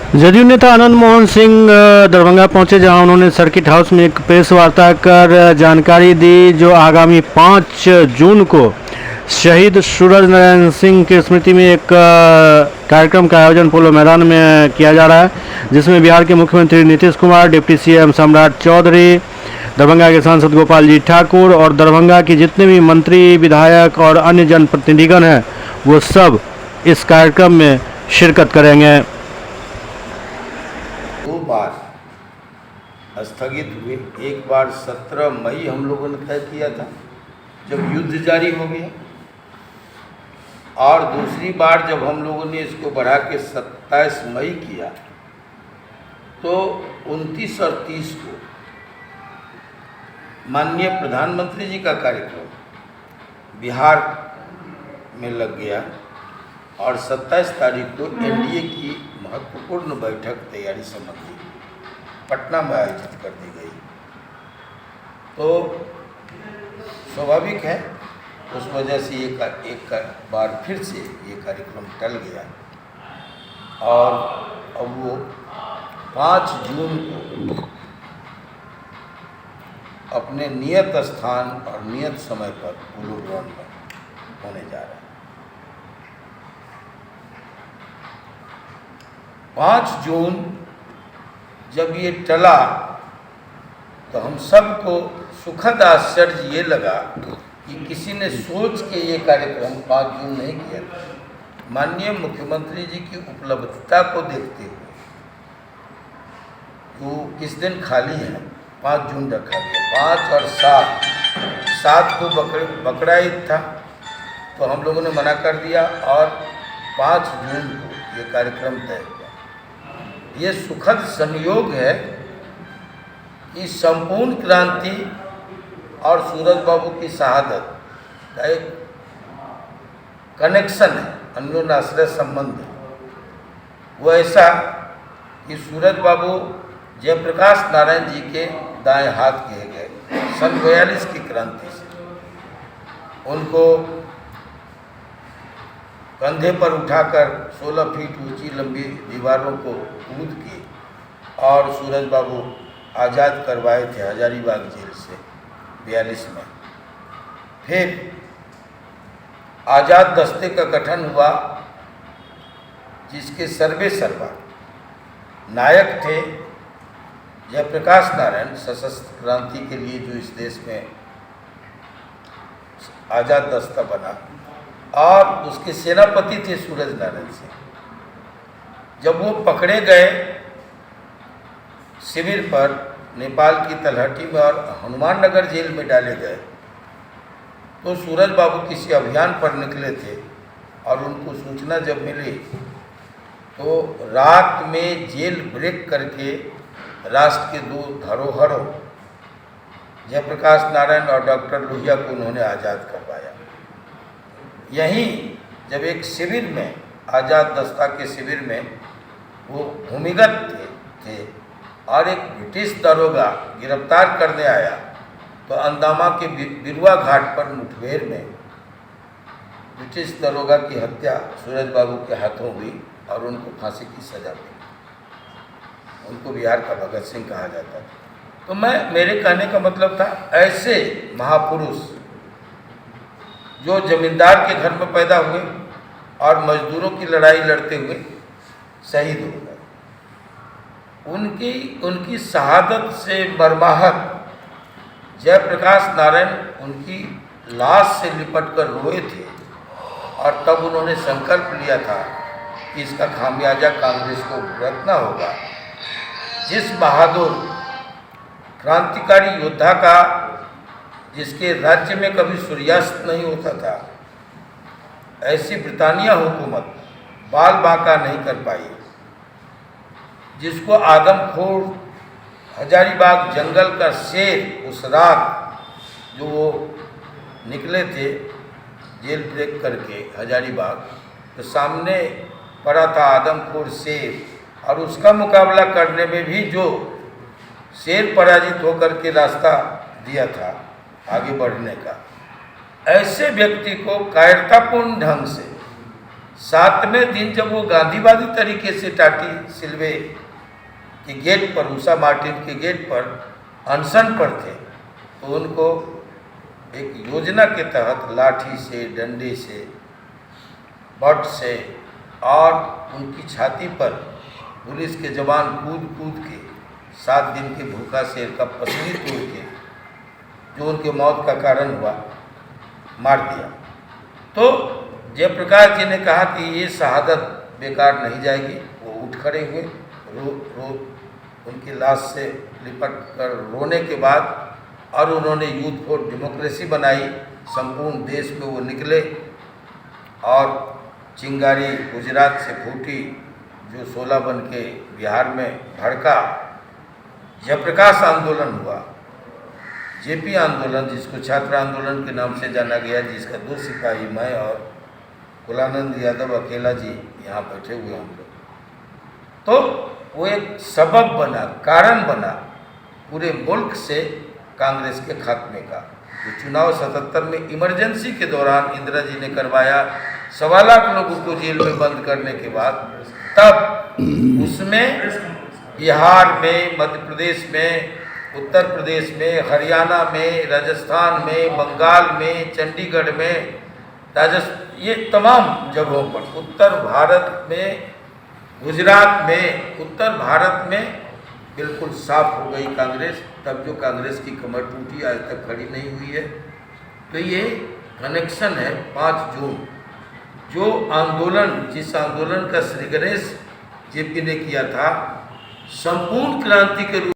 जदयू नेता आनंद मोहन सिंह दरभंगा पहुंचे, जहां उन्होंने सर्किट हाउस में एक प्रेस वार्ता कर जानकारी दी जो आगामी 5 जून को शहीद सूरज नारायण सिंह की स्मृति में एक कार्यक्रम का आयोजन पोलो मैदान में किया जा रहा है, जिसमें बिहार के मुख्यमंत्री नीतीश कुमार, डिप्टी सीएम सम्राट चौधरी, दरभंगा के सांसद गोपाल जी ठाकुर और दरभंगा के जितने भी मंत्री, विधायक और अन्य जनप्रतिनिधिगण हैं वो सब इस कार्यक्रम में शिरकत करेंगे। 2 बार स्थगित हुए। एक बार 17 मई हम लोगों ने तय किया था जब युद्ध जारी हो गया, और दूसरी बार जब हम लोगों ने इसको बढ़ा के 27 मई किया तो 29 और 30 को माननीय प्रधानमंत्री जी का कार्यक्रम बिहार में लग गया और 27 तारीख को एनडीए की महत्वपूर्ण बैठक तैयारी संबंधी पटना में आयोजित कर दी गई। तो स्वाभाविक है उस वजह से एक बार फिर से ये कार्यक्रम टल गया और अब वो 5 जून को अपने नियत स्थान और नियत समय पर पोलो ग्राउंड में होने जा रहा है। 5 जून जब ये टला तो हम सबको सुखद आश्चर्य ये लगा कि किसी ने सोच के ये कार्यक्रम 5 जून नहीं किया। माननीय मुख्यमंत्री जी की उपलब्धता को देखते हुए वो किस दिन खाली है 5 जून रखा गया। 5 और 7 को बकरा ईद था तो हम लोगों ने मना कर दिया और 5 जून को ये कार्यक्रम तय हुआ। ये सुखद संयोग है कि संपूर्ण क्रांति और सूरज बाबू की शहादत का एक कनेक्शन है, अन्योन्याश्रय संबंध है। वो ऐसा कि सूरज बाबू जयप्रकाश नारायण जी के दाएं हाथ कहे गए। सन 42 की क्रांति से उनको कंधे पर उठाकर 16 फीट ऊंची लंबी दीवारों को कूद के और सूरज बाबू आज़ाद करवाए थे हजारीबाग जेल से 42 में। फिर आज़ाद दस्ते का गठन हुआ जिसके सर्वे सर्वा नायक थे जयप्रकाश नारायण, सशस्त्र क्रांति के लिए जो इस देश में आज़ाद दस्ता बना, और उसके सेनापति थे सूरज नारायण सिंह। जब वो पकड़े गए शिविर पर नेपाल की तलहटी में और हनुमान नगर जेल में डाले गए तो सूरज बाबू किसी अभियान पर निकले थे और उनको सूचना जब मिली तो रात में जेल ब्रेक करके राष्ट्र के 2 धरोहरों जयप्रकाश नारायण और डॉक्टर लोहिया को उन्होंने आज़ाद करवाया। यहीं जब एक शिविर में आज़ाद दस्ता के शिविर में वो भूमिगत थे और एक ब्रिटिश दरोगा गिरफ्तार करने आया तो अंदामा के बिरुआ घाट पर मुठभेड़ में ब्रिटिश दरोगा की हत्या सूरज बाबू के हाथों हुई और उनको फांसी की सजा दी। उनको बिहार का भगत सिंह कहा जाता था। तो मेरे कहने का मतलब था ऐसे महापुरुष जो जमींदार के घर में पैदा हुए और मजदूरों की लड़ाई लड़ते हुए शहीद हो गए, उनकी शहादत से मर्माहत जयप्रकाश नारायण उनकी लाश से लिपट कर रोए थे और तब उन्होंने संकल्प लिया था कि इसका खामियाजा कांग्रेस को भुगतना होगा। जिस बहादुर क्रांतिकारी योद्धा का जिसके राज्य में कभी सूर्यास्त नहीं होता था, ऐसी ब्रिटानिया हुकूमत बाल बांका नहीं कर पाई। जिसको आदमखोर हजारीबाग जंगल का शेर उस रात जो वो निकले थे जेल ब्रेक करके हजारीबाग, तो सामने पड़ा था आदमखोर शेर और उसका मुकाबला करने में भी जो शेर पराजित होकर के रास्ता दिया था आगे बढ़ने का, ऐसे व्यक्ति को कायरतापूर्ण ढंग से 7वें दिन जब वो गांधीवादी तरीके से टाटी सिल्वे के गेट पर, उषा मार्टिन के गेट पर अनशन पर थे, तो उनको एक योजना के तहत लाठी से, डंडे से, बट से और उनकी छाती पर पुलिस के जवान कूद कूद के 7 दिन के भूखा शेर का पसली तोड़ के, जो उनके मौत का कारण हुआ, मार दिया। तो जयप्रकाश जी ने कहा कि ये शहादत बेकार नहीं जाएगी। वो उठ खड़े हुए, रो उनकी लाश से लिपट कर रोने के बाद, और उन्होंने यूथ फॉर डेमोक्रेसी बनाई। संपूर्ण देश में वो निकले और चिंगारी गुजरात से फूटी, जो 16 बन के बिहार में भड़का। जयप्रकाश आंदोलन हुआ, जेपी आंदोलन, जिसको छात्र आंदोलन के नाम से जाना गया, जिसका 2 सिपाही, मैं और कुलानंद यादव अकेला जी यहाँ बैठे हुए हम लोग। तो वो एक सबब बना, कारण बना पूरे मुल्क से कांग्रेस के खात्मे का। जो चुनाव 77 में इमरजेंसी के दौरान इंदिरा जी ने करवाया, 1.25 लाख लोगों को जेल में बंद करने के बाद, तब उसमें बिहार में, मध्य प्रदेश में, उत्तर प्रदेश में, हरियाणा में, राजस्थान में, बंगाल में, चंडीगढ़ में, ये तमाम जगहों पर, उत्तर भारत में, गुजरात में, उत्तर भारत में बिल्कुल साफ हो गई कांग्रेस। तब जो कांग्रेस की कमर टूटी, आज तक खड़ी नहीं हुई है। तो ये कनेक्शन है 5 जून, जो आंदोलन, जिस आंदोलन का श्री गणेश जेपी ने किया था, संपूर्ण क्रांति के रूप